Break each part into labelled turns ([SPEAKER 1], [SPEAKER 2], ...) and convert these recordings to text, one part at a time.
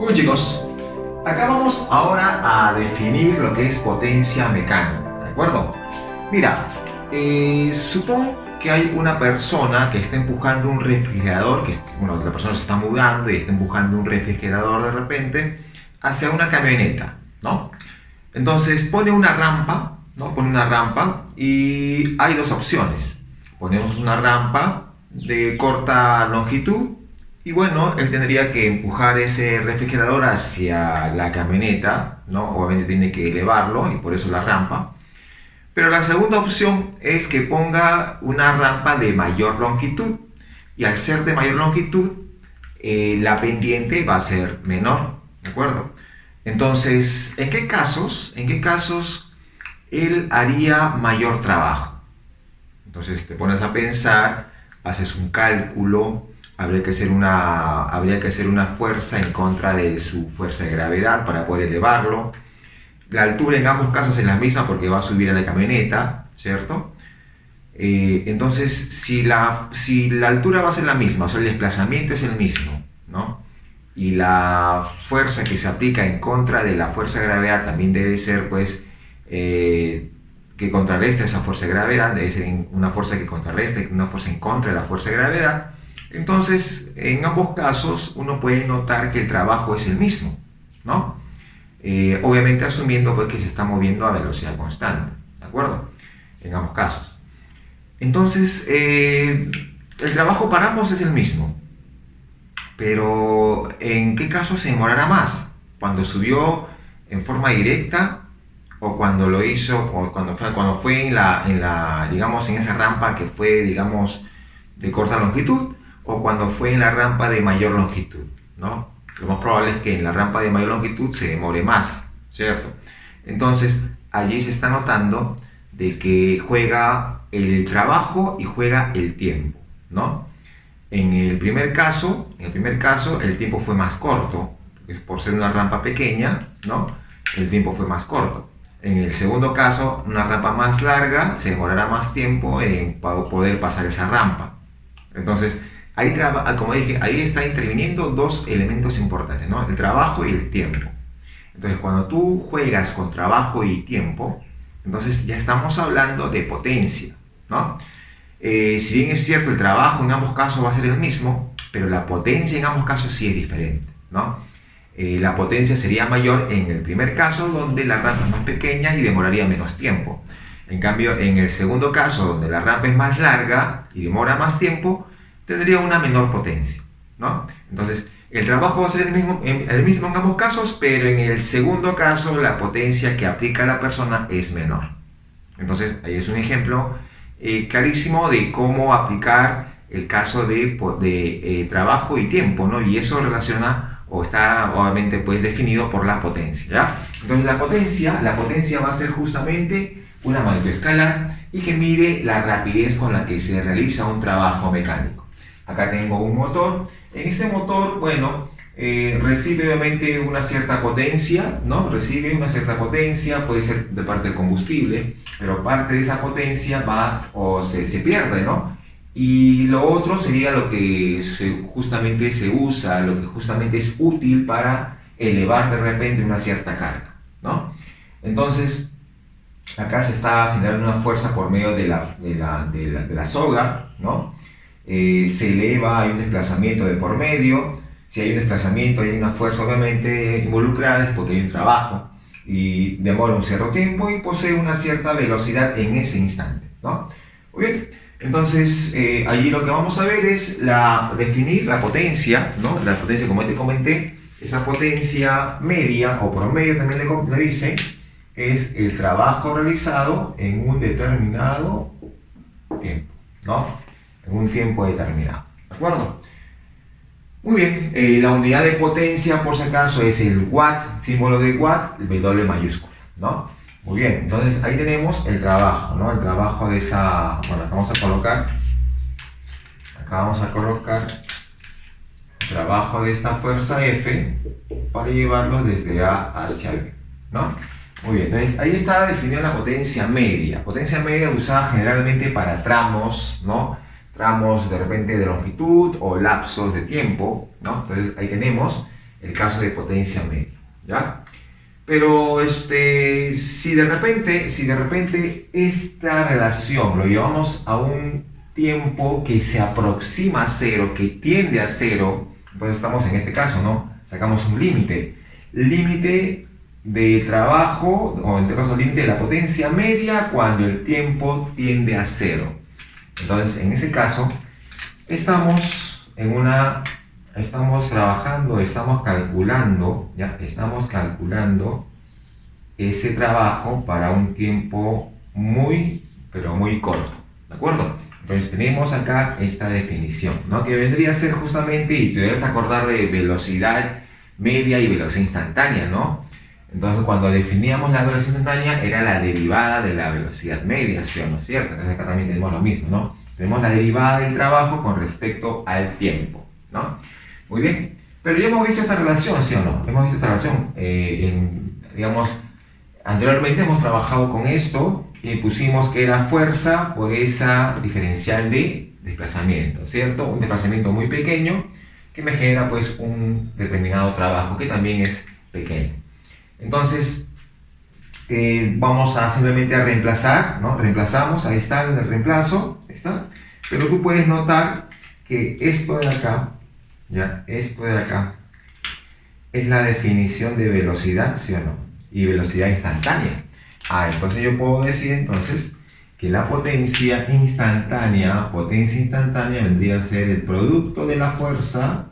[SPEAKER 1] Muy bien, chicos, acá vamos ahora a definir lo que es potencia mecánica, ¿de acuerdo? Mira, supón que hay una persona que está empujando un refrigerador, bueno, la persona se está mudando y está empujando un refrigerador de repente hacia una camioneta, ¿no? Entonces pone una rampa, ¿no? Pone una rampa y hay dos opciones. Ponemos una rampa de corta longitud y bueno, él tendría que empujar ese refrigerador hacia la camioneta, ¿no? Obviamente tiene que elevarlo y por eso la rampa. Pero la segunda opción es que ponga una rampa de mayor longitud y al ser de mayor longitud, la pendiente va a ser menor, ¿de acuerdo? Entonces, ¿en qué casos él haría mayor trabajo? Entonces te pones a pensar, haces un cálculo, habría que hacer una fuerza en contra de su fuerza de gravedad para poder elevarlo. La altura en ambos casos es la misma porque va a subir a la camioneta, ¿cierto? Entonces, si la altura va a ser la misma, o sea, el desplazamiento es el mismo, ¿no? Y la fuerza que se aplica en contra de la fuerza de gravedad también debe ser, pues, que contrarresta esa fuerza de gravedad, debe ser una fuerza que contrarresta, una fuerza en contra de la fuerza de gravedad. Entonces, en ambos casos, uno puede notar que el trabajo es el mismo, ¿no? Obviamente asumiendo pues, que se está moviendo a velocidad constante, ¿de acuerdo? En ambos casos. Entonces, el trabajo para ambos es el mismo, pero ¿en qué caso se demorará más? ¿Cuando subió en forma directa o cuando lo hizo, o cuando fue digamos, en esa rampa que fue, digamos, de corta longitud, o cuando fue en la rampa de mayor longitud, ¿no? Lo más probable es que en la rampa de mayor longitud se demore más, ¿cierto? Entonces, allí se está notando de que juega el trabajo y juega el tiempo, ¿no? En el primer caso, el tiempo fue más corto, por ser una rampa pequeña, ¿no? El tiempo fue más corto. En el segundo caso, una rampa más larga, se demorará más tiempo en poder pasar esa rampa. Entonces, ahí como dije, ahí está interviniendo dos elementos importantes, ¿no? El trabajo y el tiempo. Entonces, cuando tú juegas con trabajo y tiempo, entonces ya estamos hablando de potencia, ¿no? Si bien es cierto, el trabajo en ambos casos va a ser el mismo, pero la potencia en ambos casos sí es diferente, ¿no? La potencia sería mayor en el primer caso, donde la rampa es más pequeña y demoraría menos tiempo. En cambio, en el segundo caso, donde la rampa es más larga y demora más tiempo, tendría una menor potencia, ¿no? Entonces, el trabajo va a ser el mismo en ambos casos, pero en el segundo caso la potencia que aplica la persona es menor. Entonces, ahí es un ejemplo clarísimo de cómo aplicar el caso de trabajo y tiempo, ¿no? Y eso relaciona o está obviamente pues definido por la potencia, ¿ya? Entonces, la potencia va a ser justamente una magnitud escalar y que mide la rapidez con la que se realiza un trabajo mecánico. Acá tengo un motor. En este motor, bueno, recibe obviamente una cierta potencia, ¿no? Recibe una cierta potencia, puede ser de parte del combustible, pero parte de esa potencia se pierde, ¿no? Y lo otro sería lo que justamente se usa, lo que justamente es útil para elevar de repente una cierta carga, ¿no? Entonces, acá se está generando una fuerza por medio de la soga, ¿no? Se eleva, hay un desplazamiento de por medio. Si hay un desplazamiento, hay una fuerza obviamente involucrada, es porque hay un trabajo y demora un cierto tiempo y posee una cierta velocidad en ese instante, ¿no? Muy bien, entonces allí lo que vamos a ver es definir la potencia, ¿no? La potencia, como te comenté, esa potencia media o promedio también le dicen, es el trabajo realizado en un determinado tiempo, ¿no? En un tiempo determinado, ¿de acuerdo? Muy bien, la unidad de potencia, por si acaso, es el watt, símbolo de watt, el W mayúscula, ¿no? Muy bien, entonces ahí tenemos el trabajo, ¿no? El trabajo de esa, bueno, acá vamos a colocar el trabajo de esta fuerza F para llevarlo desde A hacia B, ¿no? Muy bien, entonces ahí está definida la potencia media usada generalmente para tramos, ¿no? Tramos de repente de longitud o lapsos de tiempo, ¿no? Entonces ahí tenemos el caso de potencia media, ¿ya? Pero si de repente esta relación lo llevamos a un tiempo que se aproxima a cero, que tiende a cero, entonces estamos en este caso, ¿no? Sacamos un límite de trabajo, o en este caso límite de la potencia media cuando el tiempo tiende a cero. Entonces, en ese caso, estamos trabajando, estamos calculando ese trabajo para un tiempo muy, pero muy corto, ¿de acuerdo? Entonces tenemos acá esta definición, ¿no? Que vendría a ser justamente, y te debes acordar de velocidad media y velocidad instantánea, ¿no? Entonces cuando definíamos la velocidad instantánea era la derivada de la velocidad media, ¿sí o no es cierto? Entonces acá también tenemos lo mismo, ¿no? Tenemos la derivada del trabajo con respecto al tiempo, ¿no? Muy bien, pero ya hemos visto esta relación, ¿sí o no? Hemos visto esta relación, digamos, anteriormente hemos trabajado con esto y pusimos que era fuerza por esa diferencial de desplazamiento, ¿cierto? Un desplazamiento muy pequeño que me genera pues un determinado trabajo que también es pequeño. Entonces, vamos a simplemente a reemplazar, ¿no? Reemplazamos, ahí está el reemplazo, ahí está. Pero tú puedes notar que esto de acá, ¿ya? Esto de acá es la definición de velocidad, ¿sí o no? Y velocidad instantánea. Entonces yo puedo decir entonces que la potencia instantánea vendría a ser el producto de la fuerza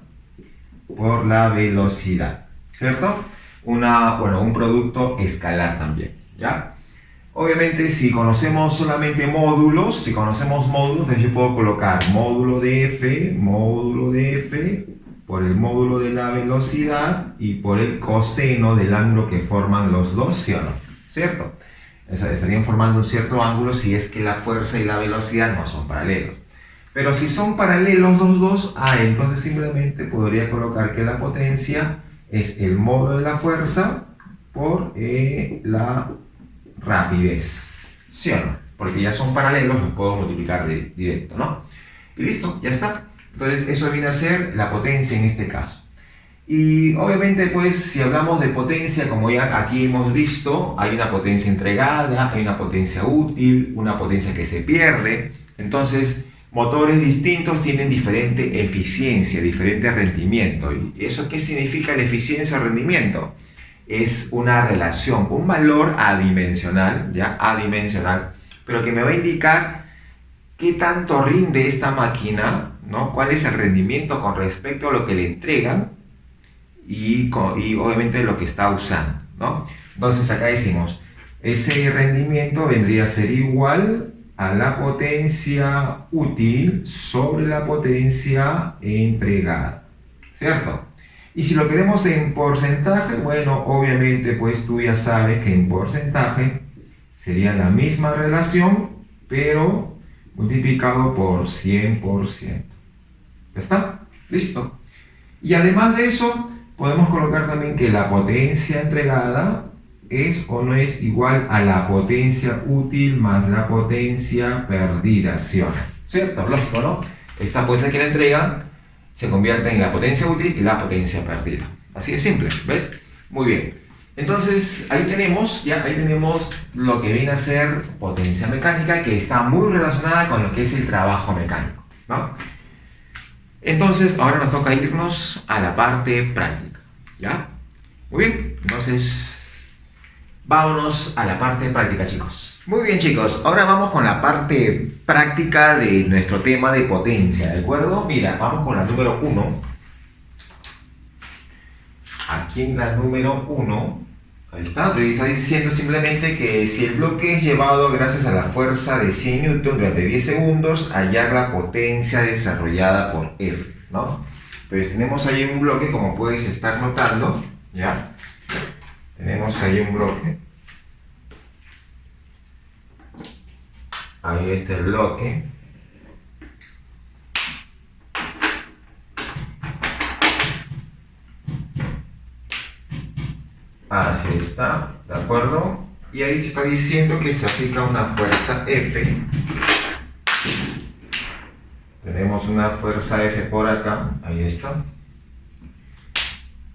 [SPEAKER 1] por la velocidad, ¿cierto? Un producto escalar también, ¿ya? Obviamente si conocemos solamente módulos, entonces yo puedo colocar módulo de F por el módulo de la velocidad y por el coseno del ángulo que forman los dos, ¿sí o no? ¿Cierto? Estarían formando un cierto ángulo si es que la fuerza y la velocidad no son paralelos. Pero si son paralelos los dos, entonces simplemente podría colocar que la potencia es el módulo de la fuerza por la rapidez, ¿sí o no? Porque ya son paralelos, los puedo multiplicar directo, ¿no? Y listo, ya está. Entonces eso viene a ser la potencia en este caso. Y obviamente pues si hablamos de potencia, como ya aquí hemos visto, hay una potencia entregada, hay una potencia útil, una potencia que se pierde. Entonces motores distintos tienen diferente eficiencia, diferente rendimiento. ¿Y eso qué significa la eficiencia o rendimiento? Es una relación, un valor adimensional, ¿ya? Adimensional, pero que me va a indicar qué tanto rinde esta máquina, ¿no? Cuál es el rendimiento con respecto a lo que le entregan y obviamente lo que está usando, ¿no? Entonces acá decimos, ese rendimiento vendría a ser igual a la potencia útil sobre la potencia entregada, ¿cierto? Y si lo queremos en porcentaje, bueno, obviamente pues tú ya sabes que en porcentaje sería la misma relación, pero multiplicado por 100%. ¿Ya está? Listo. Y además de eso, podemos colocar también que la potencia entregada es o no es igual a la potencia útil más la potencia perdida, ¿sí o no? ¿Cierto? Lógico, ¿no? Esta potencia que la entrega se convierte en la potencia útil y la potencia perdida. Así de simple, ¿ves? Muy bien. Entonces, ahí tenemos lo que viene a ser potencia mecánica, que está muy relacionada con lo que es el trabajo mecánico, ¿no? Entonces, ahora nos toca irnos a la parte práctica, ¿ya? Muy bien, entonces, vámonos a la parte práctica, chicos. Muy bien, chicos, ahora vamos con la parte práctica de nuestro tema de potencia, ¿de acuerdo? Mira, vamos con la número 1. Aquí en la número 1, ahí está, te está diciendo simplemente que si el bloque es llevado gracias a la fuerza de 100 Newton durante 10 segundos, hallar la potencia desarrollada por F, ¿no? Entonces tenemos ahí un bloque, como puedes estar notando, ¿ya? Tenemos ahí un bloque. Ahí está el bloque. Así está, ¿de acuerdo? Y ahí te está diciendo que se aplica una fuerza F. Tenemos una fuerza F por acá, ahí está.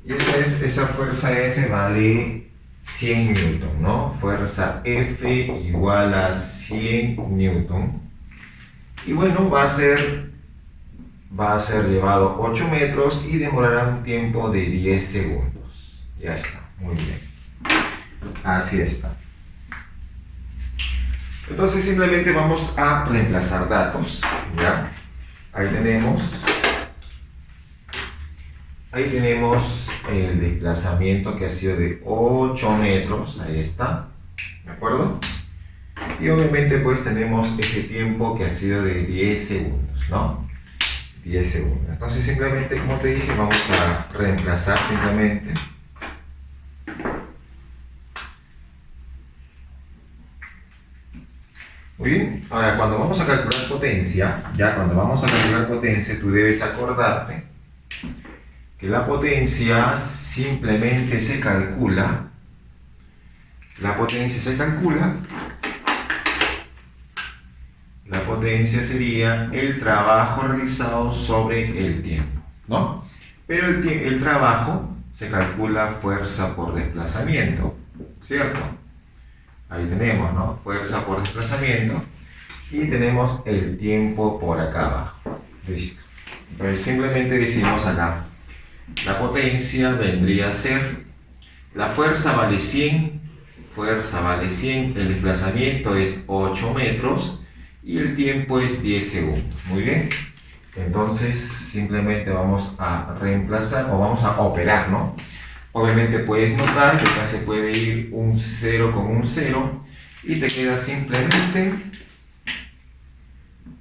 [SPEAKER 1] Y esa fuerza F vale 100 newton, ¿no? Fuerza F igual a 100 newton. Y bueno, va a ser llevado 8 metros y demorará un tiempo de 10 segundos. Ya está, muy bien. Así está. Entonces simplemente vamos a reemplazar datos, ¿ya? Ahí tenemos el desplazamiento que ha sido de 8 metros, ahí está, ¿de acuerdo? Y obviamente pues tenemos ese tiempo que ha sido de 10 segundos, ¿no? 10 segundos. Entonces simplemente, como te dije, vamos a reemplazar simplemente. Muy bien, ahora cuando vamos a calcular potencia, tú debes acordarte que la potencia simplemente se calcula, la potencia sería el trabajo realizado sobre el tiempo, ¿no? Pero el trabajo se calcula fuerza por desplazamiento, ¿cierto? Ahí tenemos, ¿no? Fuerza por desplazamiento. Y tenemos el tiempo por acá abajo. Listo. Entonces simplemente decimos acá, la potencia vendría a ser, la fuerza vale 100, el desplazamiento es 8 metros y el tiempo es 10 segundos. Muy bien. Entonces simplemente vamos a reemplazar o vamos a operar, ¿no? Obviamente puedes notar que acá se puede ir un 0 con un 0 y te queda simplemente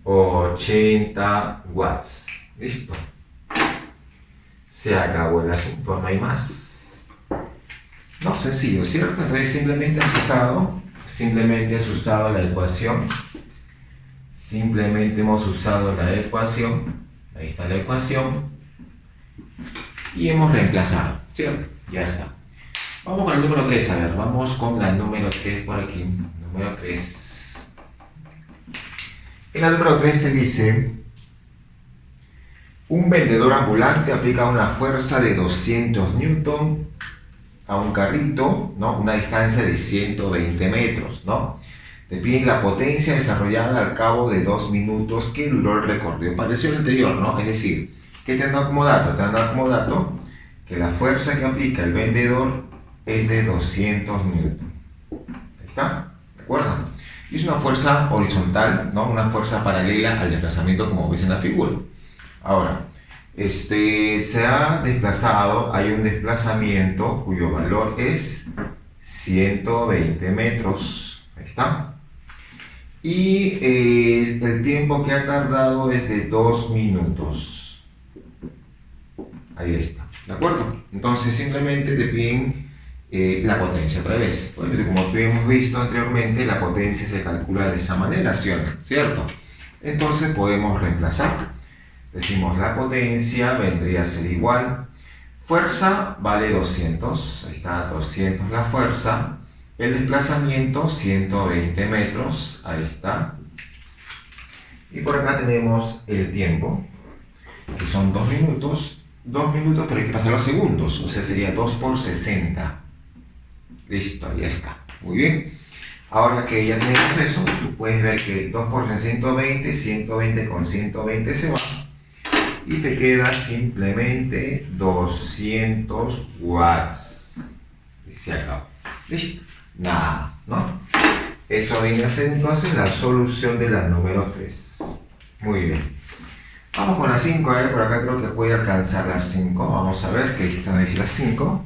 [SPEAKER 1] 80 watts. Listo. Se acabó el asunto, no hay más. No, sencillo, ¿cierto? Entonces simplemente has usado la ecuación. Simplemente hemos usado la ecuación. Ahí está la ecuación. Y hemos reemplazado, ¿cierto? Ya está. Vamos con el número 3, a ver, vamos con la número 3 por aquí. Número 3. En la número 3 te dice, un vendedor ambulante aplica una fuerza de 200 newton a un carrito, ¿no? Una distancia de 120 metros, ¿no? Te piden la potencia desarrollada al cabo de 2 minutos que duró el recorrido. Pareció el anterior, ¿no? Es decir, ¿qué te han dado como dato? Te han dado como dato que la fuerza que aplica el vendedor es de 200 newton. ¿Ahí está? ¿De acuerdo? Y es una fuerza horizontal, ¿no? Una fuerza paralela al desplazamiento como ves en la figura. Ahora, se ha desplazado, hay un desplazamiento cuyo valor es 120 metros. Ahí está. Y el tiempo que ha tardado es de 2 minutos. Ahí está. ¿De acuerdo? Entonces simplemente te piden la potencia otra vez. Bueno, como tú hemos visto anteriormente, la potencia se calcula de esa manera, ¿cierto? Entonces podemos reemplazar. Decimos la potencia vendría a ser igual. Fuerza vale 200. Ahí está, 200 la fuerza. El desplazamiento 120 metros. Ahí está. Y por acá tenemos el tiempo, que son 2 minutos. 2 minutos, pero hay que pasarlo a segundos, o sea, sería 2 por 60. Listo, ya está. Muy bien. Ahora que ya tenemos eso, tú puedes ver que 2 por 120, 120 con 120 se va. Y te queda simplemente 200 watts. Y se acabó. Listo. Nada más, ¿no? Eso viene a ser entonces la solución de la número 3. Muy bien. Vamos con la 5, por acá creo que puede alcanzar la 5. Vamos a ver qué están diciendo las 5.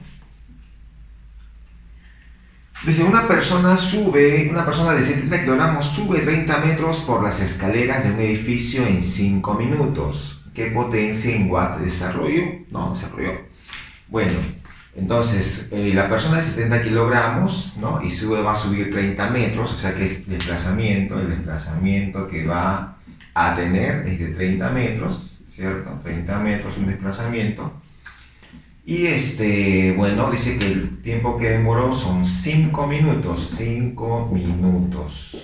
[SPEAKER 1] Dice, una persona de 70 kilogramos sube 30 metros por las escaleras de un edificio en 5 minutos. ¿Qué potencia en watts desarrolló? No, desarrolló. Bueno, entonces la persona de 70 kilogramos, ¿no? Y va a subir 30 metros, o sea que es desplazamiento, el desplazamiento que va a tener es de 30 metros, ¿cierto? 30 metros un desplazamiento. Y bueno, dice que el tiempo que demoró son 5 minutos. 5 minutos.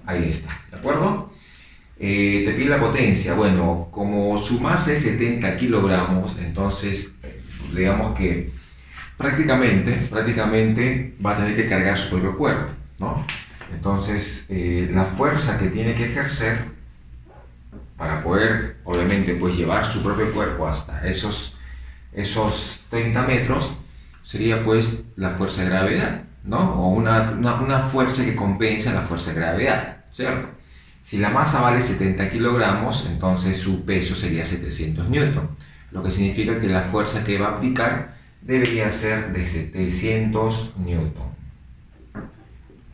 [SPEAKER 1] Ahí está, ¿de acuerdo? Te pide la potencia. Bueno, como su masa es 70 kilogramos, entonces digamos que prácticamente va a tener que cargar su propio cuerpo, ¿no? Entonces, la fuerza que tiene que ejercer para poder, obviamente, pues llevar su propio cuerpo hasta esos 30 metros sería pues la fuerza de gravedad, ¿no? O una fuerza que compensa la fuerza de gravedad, ¿cierto? Si la masa vale 70 kilogramos, entonces su peso sería 700 newton, lo que significa que la fuerza que va a aplicar debería ser de 700 newton.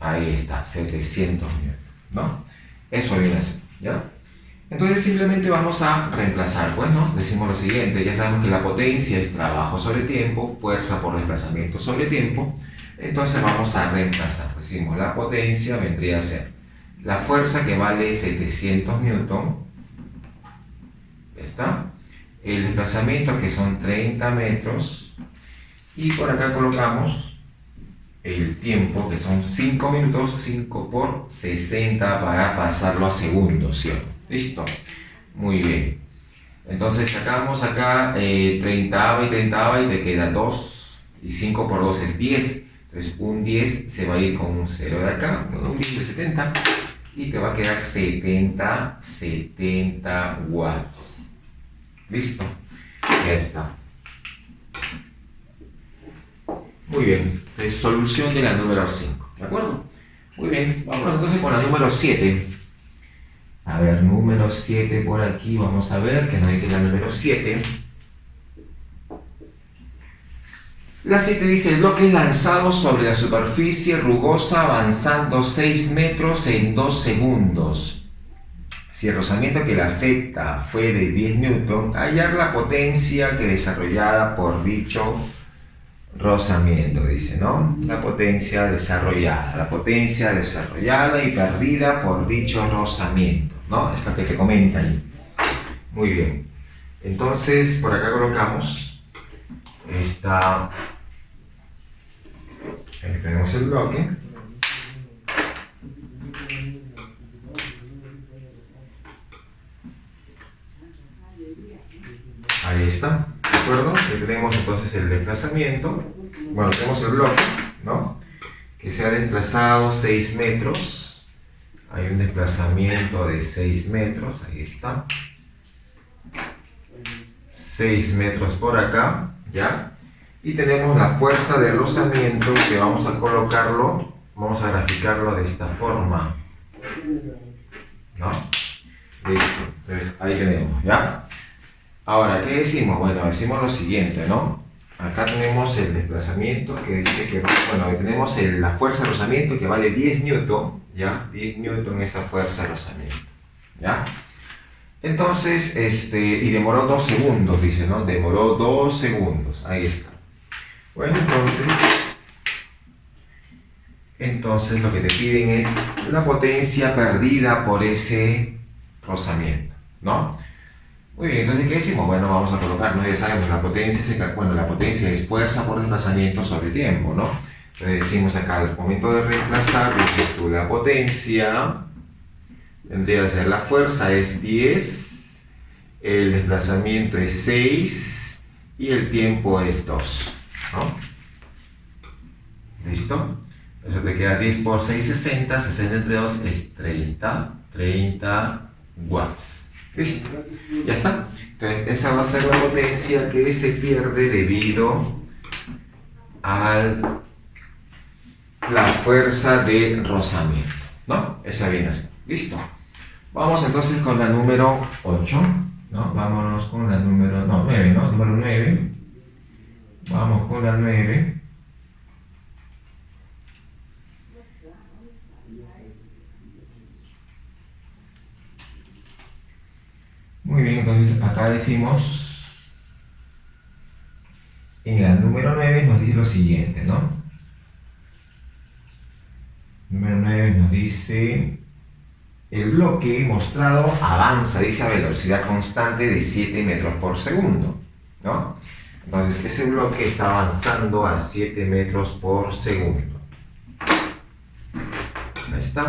[SPEAKER 1] Ahí está, 700 newton, ¿no? Eso viene así, ¿ya? Entonces simplemente vamos a reemplazar, pues, ¿no? Decimos lo siguiente, ya sabemos que la potencia es trabajo sobre tiempo, fuerza por desplazamiento sobre tiempo, entonces vamos a reemplazar. Decimos, la potencia vendría a ser la fuerza que vale 700 newton, ¿está? El desplazamiento que son 30 metros, y por acá colocamos el tiempo que son 5 minutos, 5 por 60 para pasarlo a segundos, ¿cierto? ¿Listo? Muy bien. Entonces sacamos acá 30 y 30 y te queda 2, y 5 por 2 es 10. Entonces un 10 se va a ir con un 0 de acá, un 10 de 70, y te va a quedar 70 watts. ¿Listo? Ya está. Muy bien. Entonces, solución de la número 5. ¿De acuerdo? Muy bien. Vamos entonces con la número 7. A ver, número 7 por aquí, vamos a ver qué nos dice la número 7. La 7 dice, el bloque es lanzado sobre la superficie rugosa avanzando 6 metros en 2 segundos. Si el rozamiento que le afecta fue de 10 newton, hallar la potencia que desarrollada por dicho rozamiento, dice, ¿no? La potencia desarrollada y perdida por dicho rozamiento, ¿no? Es lo que te comenta ahí. Muy bien. Entonces, por acá colocamos esta... tenemos el bloque. Ahí está, ¿de acuerdo? Ahí tenemos entonces el desplazamiento. Bueno, tenemos el bloque, ¿no? Que se ha desplazado 6 metros. Hay un desplazamiento de 6 metros, ahí está. 6 metros por acá, ¿ya? Y tenemos la fuerza de rozamiento que vamos a colocarlo, vamos a graficarlo de esta forma, ¿no? Listo, entonces ahí tenemos, ¿ya? Ahora, ¿qué decimos? Bueno, decimos lo siguiente, ¿no? Acá tenemos el desplazamiento que dice que, bueno, tenemos la fuerza de rozamiento que vale 10 newton, ¿ya? 10 newton esa fuerza de rozamiento, ¿ya? Entonces, y demoró 2 segundos, dice, ¿no? Demoró 2 segundos, ahí está. Bueno, entonces lo que te piden es la potencia perdida por ese rozamiento, ¿no? Muy bien, entonces, ¿qué decimos? Bueno, vamos a colocar, ¿no? Ya sabemos, la potencia es fuerza por desplazamiento sobre tiempo, ¿no? Entonces decimos acá, al momento de reemplazar, dices tú, la potencia vendría a ser, la fuerza es 10, el desplazamiento es 6 y el tiempo es 2, ¿no? ¿Listo? Eso te queda 10 por 6, 60, 60 entre 2 es 30 watts. ¿Listo? Ya está. Entonces, esa va a ser la potencia que se pierde debido a la fuerza de rozamiento, ¿no? Esa viene así. Listo. Vamos entonces con la número 8, ¿no? Vámonos con la número 9, ¿no? Número 9. Vamos con la 9. Muy bien, entonces acá decimos, en la número 9 nos dice lo siguiente, ¿no? Número 9 nos dice, el bloque mostrado avanza, dice, a velocidad constante de 7 metros por segundo, ¿no? Entonces ese bloque está avanzando a 7 metros por segundo. Ahí está.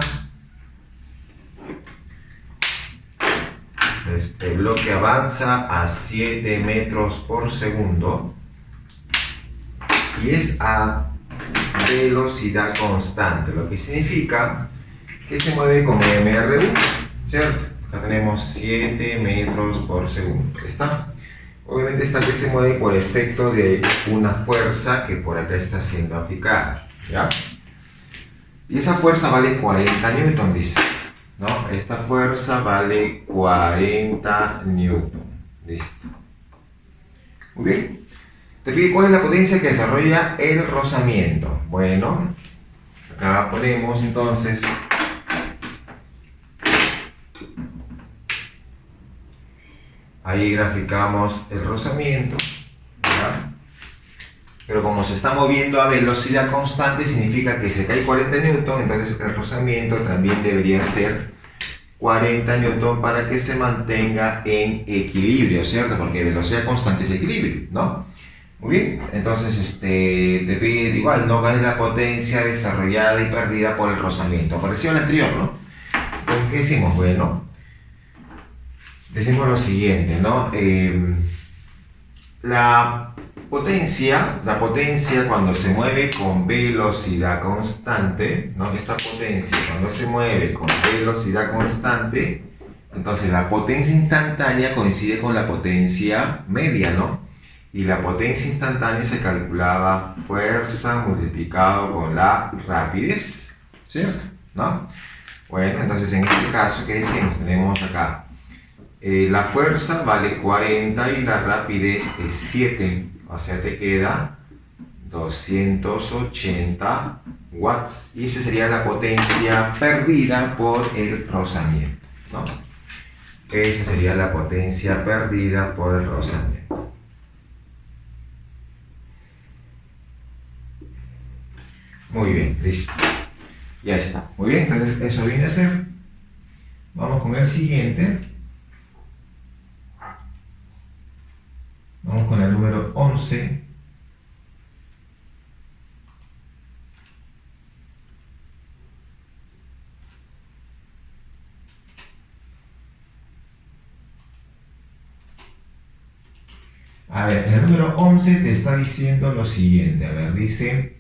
[SPEAKER 1] Entonces, el bloque avanza a 7 metros por segundo. y es a velocidad constante, lo que significa que se mueve con MRU, ¿cierto? Acá tenemos 7 metros por segundo. ¿Está? Obviamente esta que se mueve por efecto de una fuerza que por acá está siendo aplicada, ¿ya? Y esa fuerza vale 40 newton, dice, ¿no? Esta fuerza vale 40 newton. Listo. Muy bien. ¿Te fijas cuál es la potencia que desarrolla el rozamiento? Bueno, acá ponemos entonces ahí graficamos el rozamiento, ¿ya? Pero como se está moviendo a velocidad constante, significa que se cae 40 newton, entonces el rozamiento también debería ser 40 newton para que se mantenga en equilibrio, ¿cierto? Porque velocidad constante es equilibrio, ¿no? Muy bien, entonces te pide igual, no cuál es la potencia desarrollada y perdida por el rozamiento. Parecido al anterior, ¿no? Entonces, ¿qué decimos? Bueno, decimos lo siguiente, ¿no? La potencia cuando se mueve con velocidad constante, ¿no? Esta potencia cuando se mueve con velocidad constante, entonces la potencia instantánea coincide con la potencia media, ¿no? Y la potencia instantánea se calculaba fuerza multiplicado con la rapidez, ¿cierto? ¿No? Bueno, entonces en este caso, ¿qué decimos? Tenemos acá la fuerza vale 40 y la rapidez es 7, o sea, te queda 280 watts. Y esa sería la potencia perdida por el rozamiento, ¿no? Esa sería la potencia perdida por el rozamiento. Muy bien, listo. Ya está. Muy bien, entonces eso viene a ser. Vamos con el siguiente. Vamos con el número 11. A ver, en el número 11 te está diciendo lo siguiente. A ver, dice,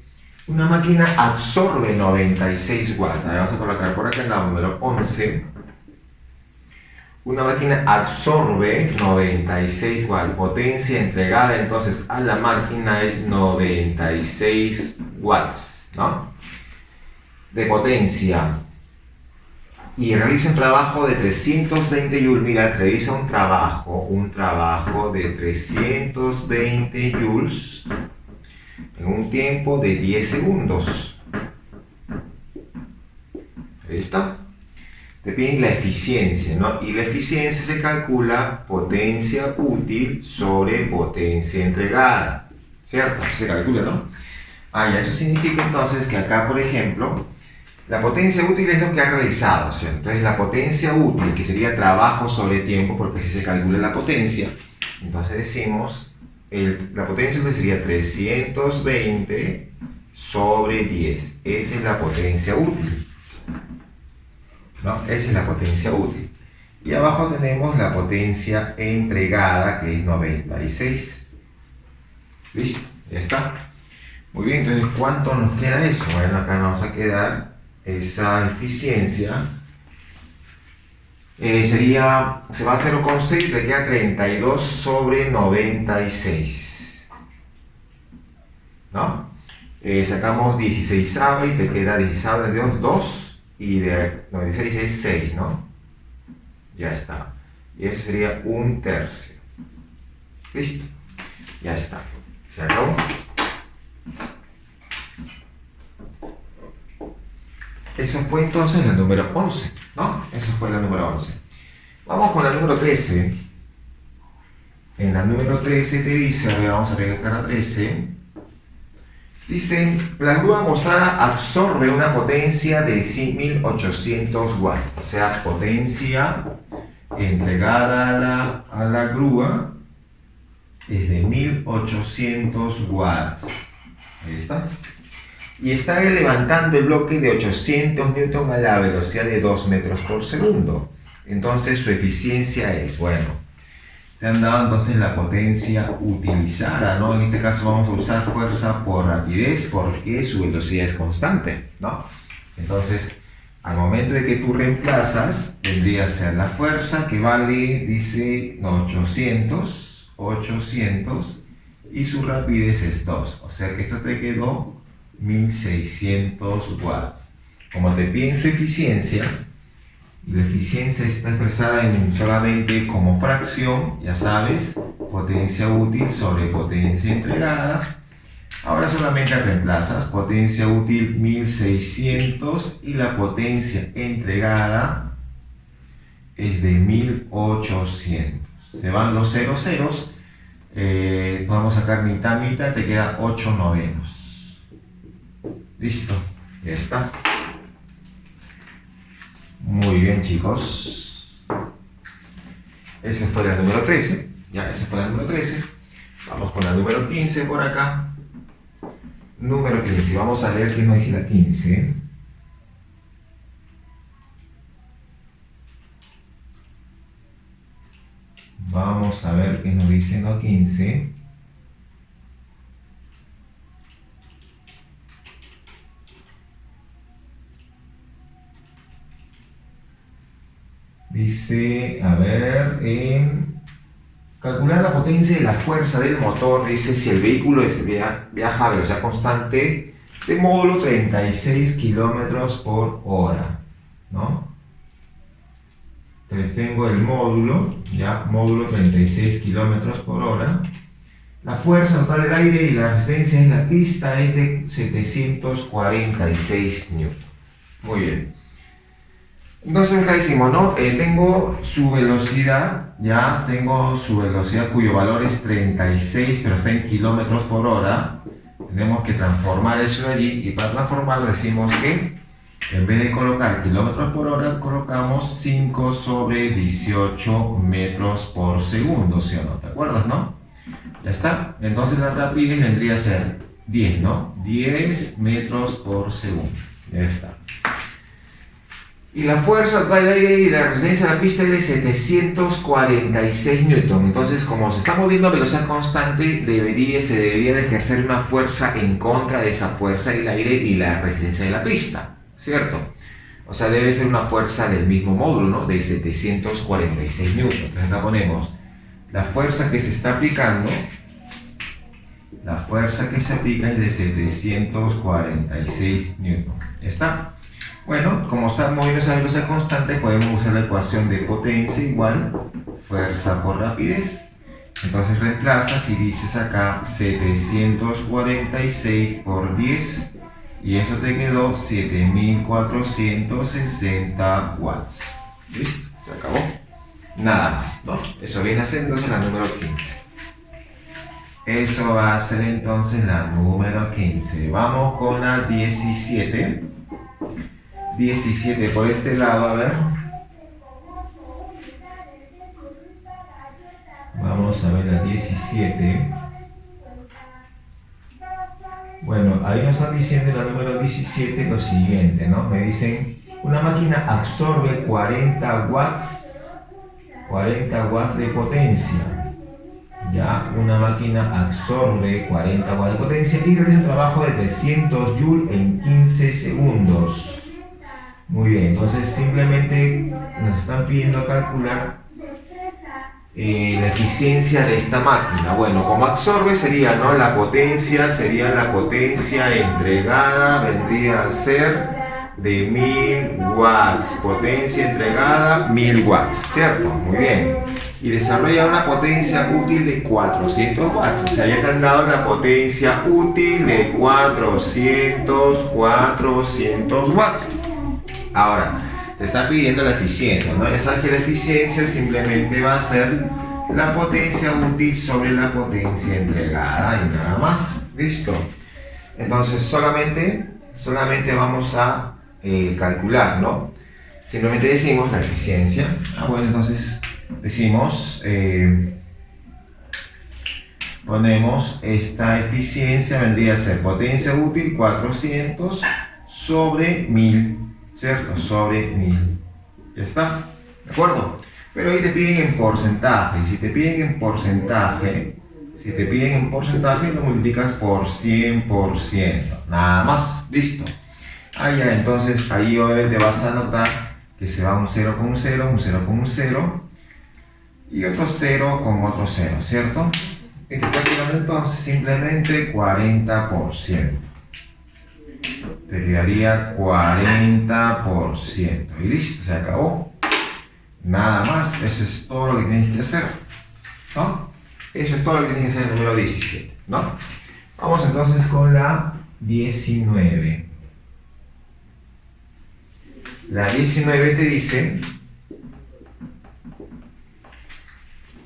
[SPEAKER 1] una máquina absorbe 96 watts. A ver, vamos a colocar por acá en la número 11. Una máquina absorbe 96 watts. Potencia entregada entonces a la máquina es 96 watts, ¿no? De potencia. Y realiza un trabajo de 320 joules. Mira, realiza un trabajo de 320 joules en un tiempo de 10 segundos. Ahí está. Te piden la eficiencia, ¿no? Y la eficiencia se calcula potencia útil sobre potencia entregada, ¿cierto? Así se calcula, ¿no? Ah, ya, eso significa entonces que acá, por ejemplo, la potencia útil es lo que ha realizado, ¿cierto? Entonces la potencia útil, que sería trabajo sobre tiempo, porque si se calcula la potencia, entonces decimos, la potencia útil sería 320 sobre 10. Esa es la potencia útil, ¿no? Esa es la potencia útil. Y abajo tenemos la potencia entregada, que es 96. ¿Listo? Ya está. Muy bien, entonces, ¿cuánto nos queda eso? Bueno, acá nos va a quedar esa eficiencia. Se va a 0,6 y te queda 32 sobre 96. ¿No? Sacamos 16 y te queda 16 de 2. Y de 96 es 6, ¿no? Ya está. Y eso sería un tercio. Listo. Ya está. ¿Se acabó? Esa fue entonces la número 11, ¿no? Esa fue la número 11. Vamos con la número 13. En la número 13 te dice, a ver, vamos a regresar a 13. Dice, la grúa mostrada absorbe una potencia de 1800 watts. O sea, potencia entregada a la grúa es de 1800 watts. Ahí está. Y está levantando el bloque de 800 newton a la velocidad de 2 metros por segundo. Entonces su eficiencia es, bueno, te han dado entonces la potencia utilizada, ¿no? En este caso vamos a usar fuerza por rapidez porque su velocidad es constante, ¿no? Entonces, al momento de que tú reemplazas, vendría a ser la fuerza que vale, dice, no, 800, y su rapidez es 2. O sea que esto te quedó 1600 watts. Como te piden su eficiencia, y la eficiencia está expresada en solamente como fracción, ya sabes, potencia útil sobre potencia entregada. Ahora solamente reemplazas potencia útil 1600 y la potencia entregada es de 1800. Se van los ceros, podemos sacar mitad, te queda 8 novenos. Listo, ya está. Muy bien, chicos. Ese fue la número 13. Ya, esa fue la número 13. Vamos con la número 15 por acá. Número 15. Vamos a ver qué nos dice la 15. Vamos a ver qué nos dice la 15. Dice, a ver, calcular la potencia de la fuerza del motor, dice si el vehículo viaja a velocidad constante de módulo 36 kilómetros por hora, ¿no? Entonces tengo el módulo, ya, módulo 36 kilómetros por hora. La fuerza total del aire y la resistencia en la pista es de 746 newton. Muy bien. Entonces acá decimos, ¿no? Tengo su velocidad, ya tengo su velocidad cuyo valor es 36, pero está en kilómetros por hora. Tenemos que transformar eso de allí y para transformarlo decimos que en vez de colocar kilómetros por hora, colocamos 5 sobre 18 metros por segundo, ¿sí o no? ¿Te acuerdas, no? Ya está. Entonces la rapidez vendría a ser 10, ¿no? 10 metros por segundo. Ya está. Y la fuerza total del aire y la resistencia a la pista es de 746 newton. Entonces, como se está moviendo a velocidad constante, se debería de ejercer una fuerza en contra de esa fuerza del aire y la resistencia de la pista, ¿cierto? O sea, debe ser una fuerza del mismo módulo, ¿no? De 746 newton. Entonces acá ponemos la fuerza que se está aplicando. La fuerza que se aplica es de 746 newton. ¿Está? Bueno, como está moviéndose a velocidad constante, podemos usar la ecuación de potencia igual fuerza por rapidez. Entonces reemplazas y dices acá 746 por 10 y eso te quedó 7460 watts. ¿Listo? Se acabó. Nada más, ¿no? Eso viene a ser entonces la número 15. Eso va a ser entonces la número 15. Vamos con la 17. 17 por este lado, a ver. Vamos a ver la 17. Bueno, ahí nos están diciendo en la número 17 lo siguiente, ¿no? Me dicen, una máquina absorbe 40 watts de potencia. Ya, una máquina absorbe 40 watts de potencia y realiza un trabajo de 300 joules en 15 segundos. Muy bien, entonces simplemente nos están pidiendo calcular la eficiencia de esta máquina. Bueno, como absorbe sería, ¿no? La potencia entregada, vendría a ser de 1000 watts. Potencia entregada, 1000 watts, ¿cierto? Muy bien. Y desarrolla una potencia útil de 400 watts. O sea, ya te han dado la potencia útil de 400 watts. Ahora, te están pidiendo la eficiencia, ¿no? Ya sabes que la eficiencia simplemente va a ser la potencia útil sobre la potencia entregada y nada más. ¿Listo? Entonces, solamente vamos a calcular, ¿no? Simplemente decimos la eficiencia. Bueno, entonces decimos, ponemos esta eficiencia, vendría a ser potencia útil 400 sobre 1000. ¿Cierto? Sobre 1000. ¿Ya está? ¿De acuerdo? Pero ahí te piden en porcentaje. Y si te piden en porcentaje, lo multiplicas por 100%. Nada más. Listo. Ah, ya, entonces ahí obviamente vas a notar que se va un 0 con un 0, un 0 con un 0 y otro 0 con otro 0, ¿cierto? Y te está quedando entonces simplemente 40%. Te quedaría 40% y listo, se acabó. Nada más, eso es todo lo que tienes que hacer, ¿no? Eso es todo lo que tienes que hacer en el número 17, ¿no? Vamos entonces con la 19. La 19 te dice: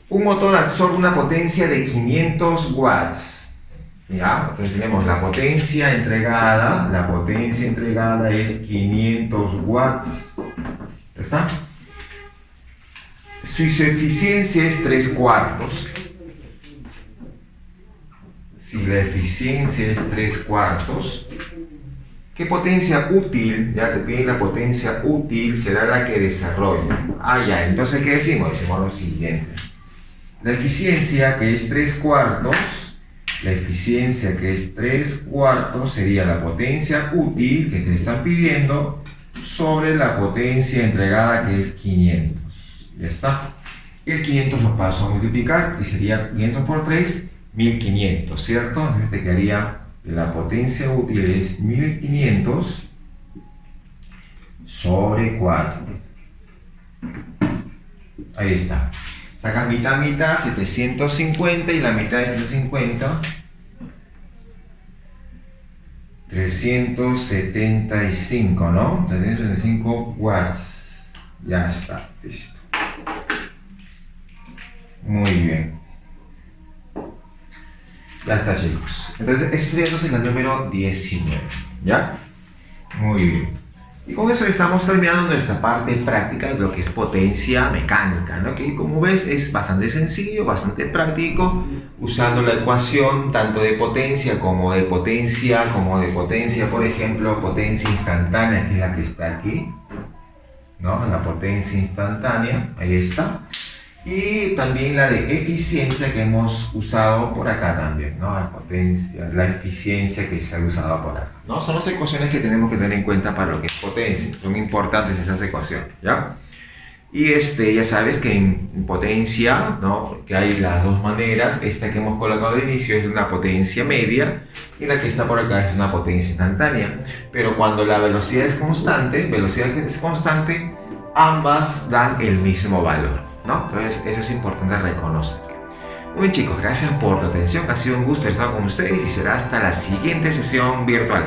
[SPEAKER 1] un motor absorbe una potencia de 500 watts. ¿Ya? Entonces tenemos la potencia entregada es 500 watts. ¿Ya está? Si su eficiencia es 3/4, si la eficiencia es 3/4, ¿qué potencia útil, ya te piden la potencia útil, será la que desarrolla? Ah, ya, entonces ¿qué decimos? Decimos lo siguiente. La eficiencia que es 3/4, sería la potencia útil que te están pidiendo sobre la potencia entregada que es 500. Ya está. El 500 lo paso a multiplicar y sería 500 por 3, 1500, ¿cierto? Entonces te quedaría que la potencia útil es 1500 sobre 4. Ahí está. Sacas mitad, 750 y la mitad de 150, 375, ¿no? 375 watts. Ya está, listo. Muy bien. Ya está, chicos. Entonces, este sería entonces el número 19. ¿Ya? Muy bien. Y con eso estamos terminando nuestra parte práctica de lo que es potencia mecánica, ¿no? Que como ves es bastante sencillo, bastante práctico, usando la ecuación tanto de potencia, por ejemplo, potencia instantánea, que es la que está aquí, ¿no? La potencia instantánea, ahí está. Y también la de eficiencia que hemos usado por acá también, ¿no? La eficiencia que se ha usado por acá, ¿no? Son las ecuaciones que tenemos que tener en cuenta para lo que es potencia. Son importantes esas ecuaciones, ¿ya? Y ya sabes que en potencia, ¿no? Que hay las dos maneras. Esta que hemos colocado de inicio es una potencia media y la que está por acá es una potencia instantánea. Pero cuando la velocidad es constante, ambas dan el mismo valor, ¿no? Entonces eso es importante reconocer. Muy bien, chicos, gracias por tu atención, ha sido un gusto estar con ustedes y será hasta la siguiente sesión virtual.